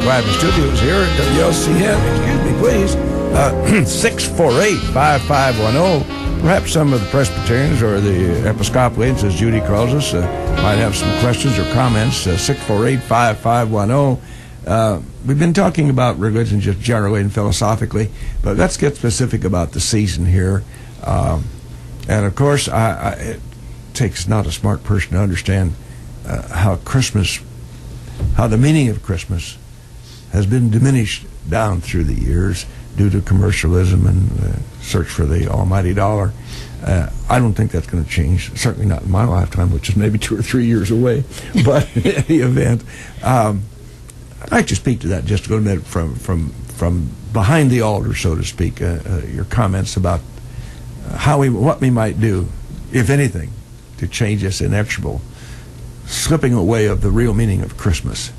live in studios here at WLCN. Excuse me, please. 648-5510. Perhaps some of the Presbyterians or the Episcopalians, as Judy calls us, might have some questions or comments. 648-5510. We've been talking about religion just generally and philosophically, but let's get specific about the season here. And of course, it takes not a smart person to understand how the meaning of Christmas has been diminished down through the years due to commercialism and search for the almighty dollar. I don't think that's going to change, certainly not in my lifetime, which is maybe 2 or 3 years away. But in any event, I'd like to speak to that just a little bit from behind the altar, so to speak, your comments about what we might do, if anything, to change this inexorable slipping away of the real meaning of Christmas.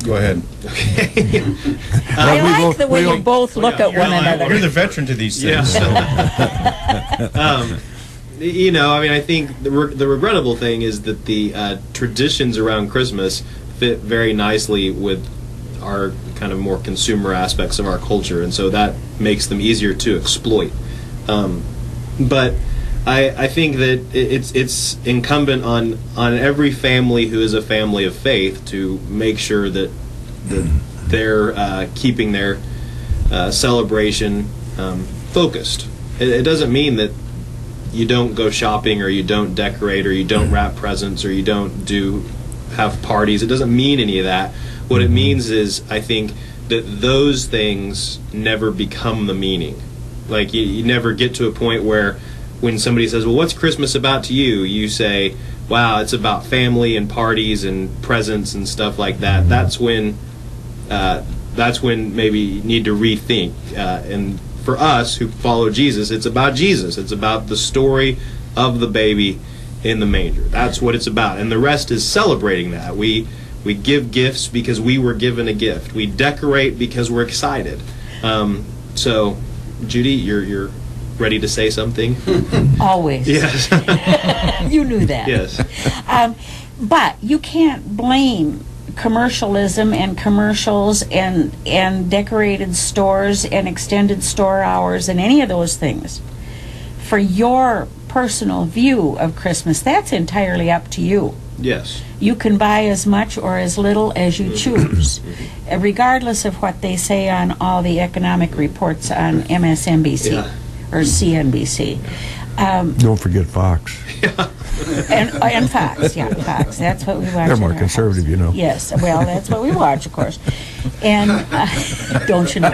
Go ahead. Okay. I like the way you both look at one another. You're the veteran to these things. Yeah. I think the regrettable thing is that the traditions around Christmas fit very nicely with our kind of more consumer aspects of our culture, and so that makes them easier to exploit. But I think that it's incumbent on every family who is a family of faith to make sure that they're keeping their celebration focused. It doesn't mean that you don't go shopping or you don't decorate or you don't wrap presents or you don't have parties. It doesn't mean any of that. What it means is, I think, that those things never become the meaning. Like, you never get to a point where when somebody says, well, what's Christmas about to you? You say, wow, it's about family and parties and presents and stuff like that. That's when maybe you need to rethink. And for us who follow Jesus, it's about Jesus. It's about the story of the baby in the manger. That's what it's about. And the rest is celebrating that. We give gifts because we were given a gift. We decorate because we're excited. So, Judy, you're ready to say something? Always. Yes. You knew that. Yes. But you can't blame commercialism and commercials and decorated stores and extended store hours and any of those things for your personal view of Christmas. That's entirely up to you. Yes. You can buy as much or as little as you choose, regardless of what they say on all the economic reports on MSNBC or CNBC. Don't forget Fox. And Fox, Fox. That's what we watch. They're more conservative, you know. Yes, well, that's what we watch, of course. And don't you know?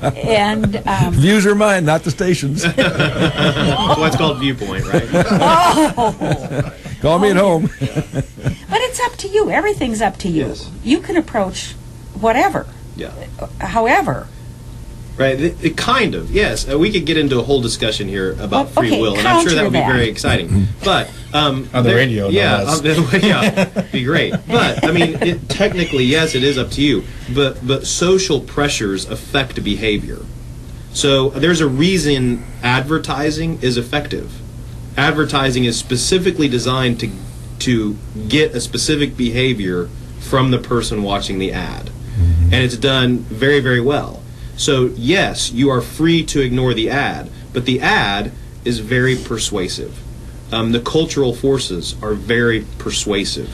And views are mine, not the stations. That's why it's called Viewpoint, right? Oh. Call me at home. But it's up to you. Everything's up to you. Yes. You can approach whatever. Yeah. However. Right, it kind of, yes. We could get into a whole discussion here about free will, and I'm sure that would be very exciting. But on the radio, be great. But I mean, technically, yes, it is up to you. But social pressures affect behavior. So there's a reason advertising is effective. Advertising is specifically designed to get a specific behavior from the person watching the ad, and it's done very, very well. So, yes, you are free to ignore the ad, but the ad is very persuasive. The cultural forces are very persuasive.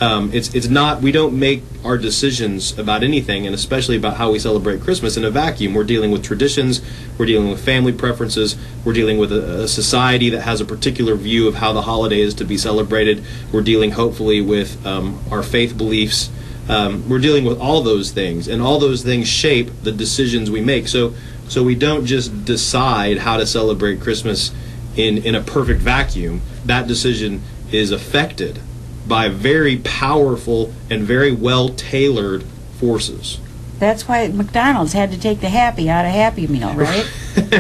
It's not, we don't make our decisions about anything, and especially about how we celebrate Christmas, in a vacuum. We're dealing with traditions, we're dealing with family preferences, we're dealing with a society that has a particular view of how the holiday is to be celebrated. We're dealing, hopefully, with our faith beliefs. We're dealing with all those things, and all those things shape the decisions we make. So we don't just decide how to celebrate Christmas in a perfect vacuum. That decision is affected by very powerful and very well-tailored forces. That's why McDonald's had to take the Happy out of Happy Meal, right?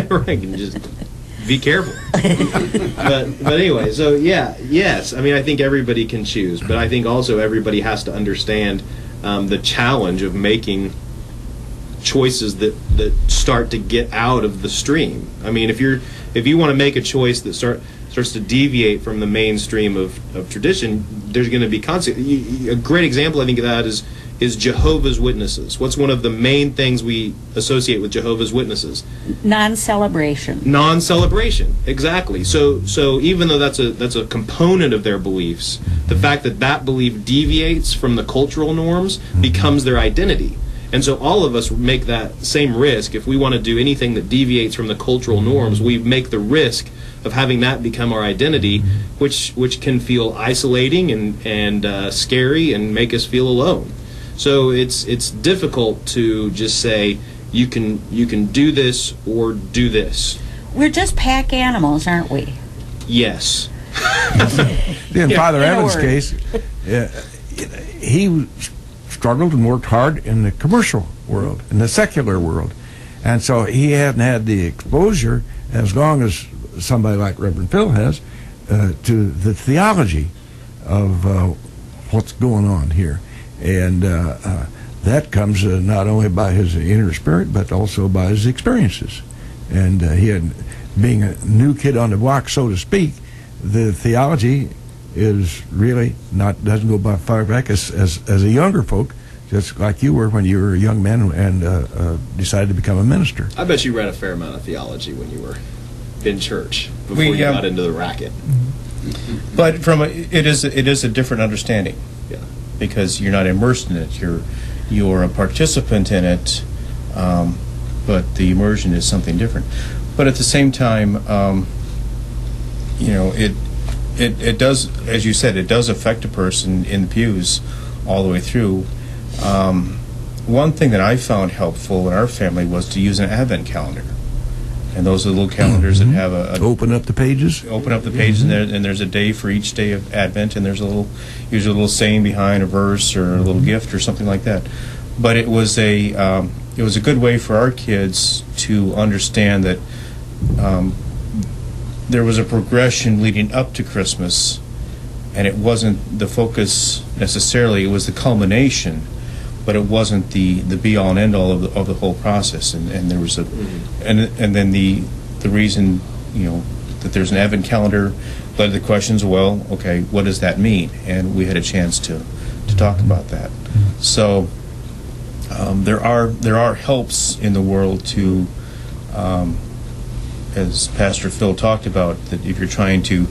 Right, and just be careful. but anyway, so yes. I mean, I think everybody can choose, but I think also everybody has to understand the challenge of making choices that start to get out of the stream. I mean, if you want to make a choice that starts starts to deviate from the mainstream of tradition, there's going to be a great example, I think, of that is Jehovah's Witnesses. What's one of the main things we associate with Jehovah's Witnesses? Non-celebration. Non-celebration, exactly. So even though that's a component of their beliefs, the fact that belief deviates from the cultural norms becomes their identity. And so all of us make that same risk. If we want to do anything that deviates from the cultural norms, we make the risk of having that become our identity, which can feel isolating and scary and make us feel alone. So it's difficult to just say you can do this or do this. We're just pack animals, aren't we? Yes. In Father Evans' case, he struggled and worked hard in the commercial world, in the secular world, and so he hadn't had the exposure as long as somebody like Reverend Phil has to the theology of what's going on here. And that comes not only by his inner spirit, but also by his experiences. And he had, being a new kid on the block, so to speak, the theology is really doesn't go by far back as a younger folk, just like you were when you were a young man and decided to become a minister. I bet you read a fair amount of theology when you were in church before you got into the racket. But it is a different understanding. Yeah. Because you're not immersed in it, you're a participant in it, but the immersion is something different. But at the same time, it does, as you said, it does affect a person in the pews all the way through. One thing that I found helpful in our family was to use an Advent calendar. And those are little calendars that have open up the pages. Open up the pages, and there's a day for each day of Advent, and there's usually a little saying behind a verse or a little gift or something like that. But it was a good way for our kids to understand that there was a progression leading up to Christmas, and it wasn't the focus necessarily. It was the culmination, but it wasn't the be all and end all of the whole process. And there was and then the reason that there's an Advent calendar led to the questions. Well, okay, what does that mean? And we had a chance to talk about that. So there are helps in the world to, as Pastor Phil talked about, that if you're trying to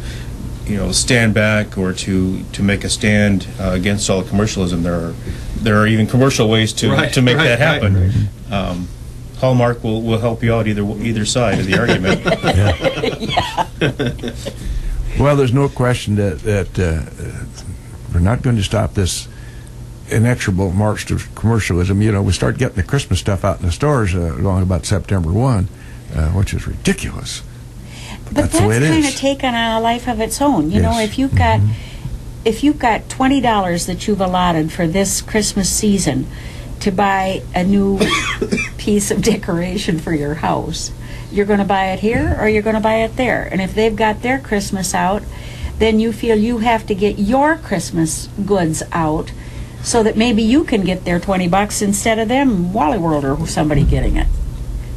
stand back or to make a stand against all commercialism, there are even commercial ways to make that happen. Right. Hallmark will help you out either side of the argument. Well, there's no question that we're not going to stop this inexorable march to commercialism. We start getting the Christmas stuff out in the stores along about September 1, which is ridiculous. But that's kind of taken on a life of its own. If you've got $20 that you've allotted for this Christmas season to buy a new piece of decoration for your house, you're going to buy it here or you're going to buy it there. And if they've got their Christmas out, then you feel you have to get your Christmas goods out so that maybe you can get their $20 instead of them, Wally World or somebody getting it.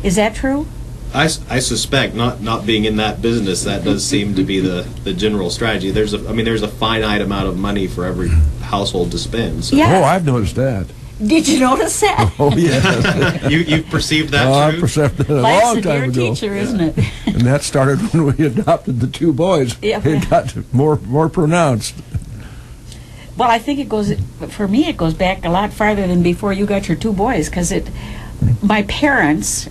Is that true? I suspect, not being in that business, that does seem to be the general strategy. There's a finite amount of money for every household to spend. So. Yeah. Oh, I've noticed that. Did you notice that? Oh, yes. You've perceived that, I perceived that a long time ago. Teacher, isn't it? And that started when we adopted the two boys. Yeah. It got more pronounced. Well, I think it goes back a lot farther than before you got your two boys, because my parents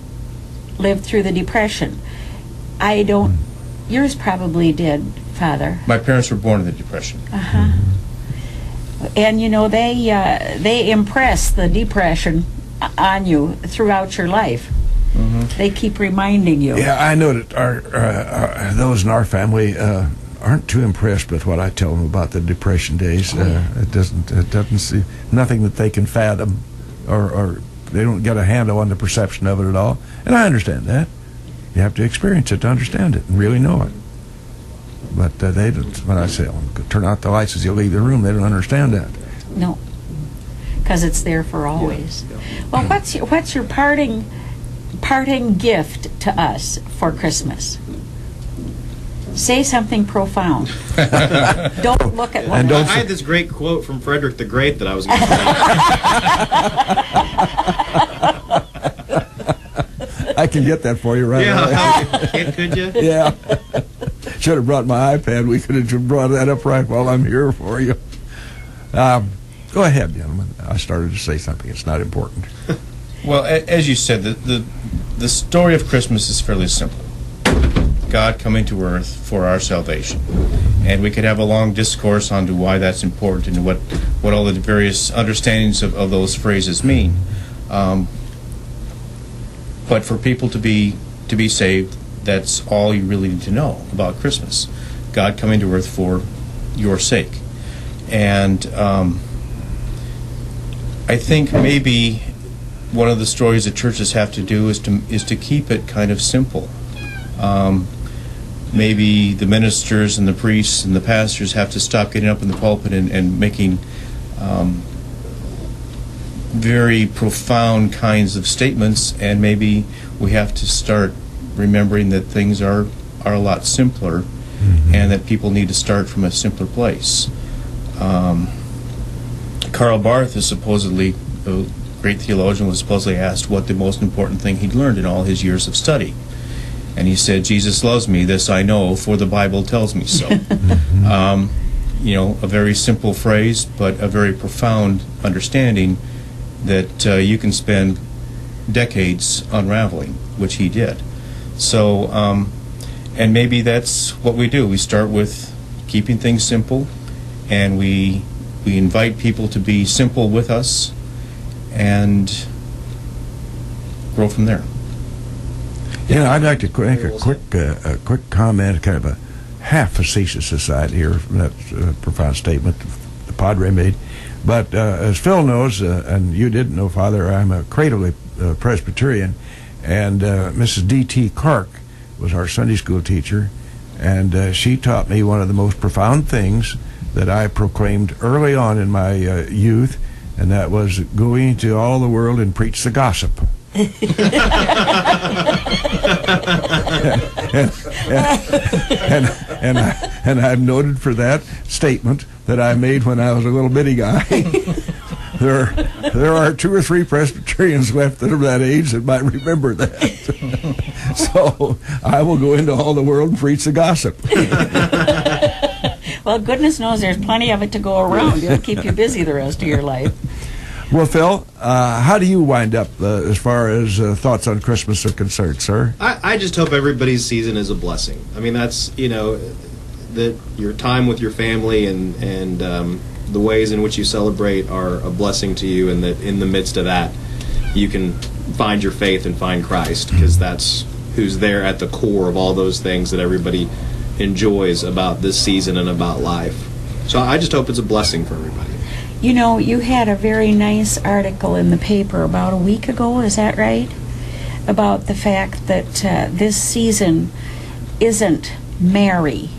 lived through the Depression. Yours probably did, Father. My parents were born in the Depression. Uh-huh. And they impress the Depression on you throughout your life. Mm-hmm. They keep reminding you. Yeah, I know that those in our family aren't too impressed with what I tell them about the Depression days. It doesn't see nothing that they can fathom, or they don't get a handle on the perception of it at all. And I understand that. You have to experience it to understand it and really know it. But they don't. When I say, turn out the lights as you leave the room, they don't understand that. No, because it's there for always. Yeah. Well, what's your parting gift to us for Christmas? Say something profound. Don't look at one. I had this great quote from Frederick the Great that I was going to say. I can get that for you right away. Yeah, could you? Yeah. Should have brought my iPad. We could have brought that up right while I'm here for you. Go ahead, gentlemen. I started to say something. It's not important. Well, as you said, the story of Christmas is fairly simple. God coming to earth for our salvation. And we could have a long discourse on to why that's important and what all the various understandings of those phrases mean. But for people to be saved, that's all you really need to know about Christmas. God coming to earth for your sake. And I think maybe one of the stories that churches have to do is to keep it kind of simple. Maybe the ministers and the priests and the pastors have to stop getting up in the pulpit and making very profound kinds of statements, and maybe we have to start remembering that things are a lot simpler, and that people need to start from a simpler place. Karl Barth is supposedly a great theologian, was supposedly asked what the most important thing he'd learned in all his years of study. And he said, "Jesus loves me, this I know, for the Bible tells me so." A very simple phrase, but a very profound understanding that you can spend decades unraveling, which he did. So, and maybe that's what we do. We start with keeping things simple, and we invite people to be simple with us, and grow from there. Yeah, I'd like to make a quick comment, kind of a half facetious aside here from that profound statement the Padre made. But as Phil knows, and you didn't know, Father, I'm a cradle Presbyterian, and Mrs. D.T. Clark was our Sunday school teacher, and she taught me one of the most profound things that I proclaimed early on in my youth, and that was go into all the world and preach the gossip. and I'm noted for that statement that I made when I was a little bitty guy. There are 2 or 3 Presbyterians left that are that age that might remember that. So I will go into all the world and preach the gossip. Well, goodness knows there's plenty of it to go around. It'll keep you busy the rest of your life. Well, Phil, how do you wind up as far as thoughts on Christmas are concerned, sir? I just hope everybody's season is a blessing. I mean, that's, that your time with your family and the ways in which you celebrate are a blessing to you, and that in the midst of that, you can find your faith and find Christ, because that's who's there at the core of all those things that everybody enjoys about this season and about life. So I just hope it's a blessing for everybody. You had a very nice article in the paper about a week ago, is that right? About the fact that this season isn't merry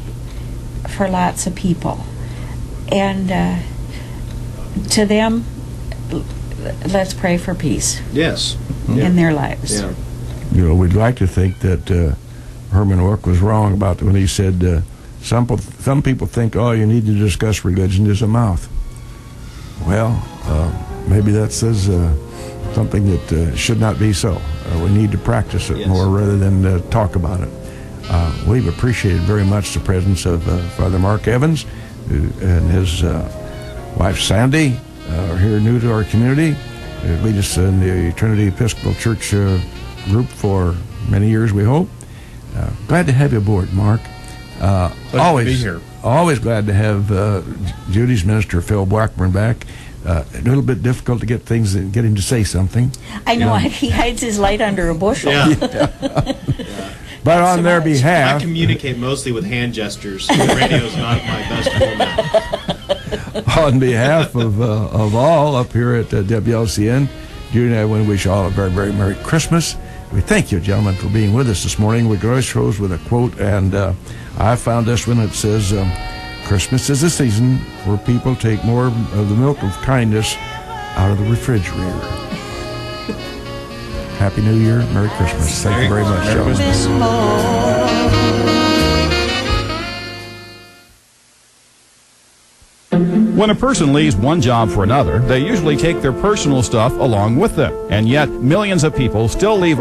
for lots of people. And to them, let's pray for peace. Yes. In their lives. Yeah. We'd like to think that Herman Ork was wrong about when he said some people think all you need to discuss religion is a mouth. Well, maybe that says something that should not be so. We need to practice it more rather than talk about it. We've appreciated very much the presence of Father Mark Evans and his wife Sandy, are here new to our community. They lead us in the Trinity Episcopal Church group for many years, we hope. Glad to have you aboard, Mark. Always to be here. Always glad to have Judy's minister, Phil Blackburn, back. A little bit difficult to get him to say something. I know, he hides his light under a bushel. Yeah. But on their behalf... I communicate mostly with hand gestures. Radio's not my best format. On behalf of all up here at WLCN, Judy and I want to wish all a very, very Merry Christmas. We thank you, gentlemen, for being with us this morning. We always close with a quote, and I found this one. It says, Christmas is a season where people take more of the milk of kindness out of the refrigerator. Happy New Year. Merry Christmas. Thank you very much, gentlemen. When a person leaves one job for another, they usually take their personal stuff along with them. And yet, millions of people still leave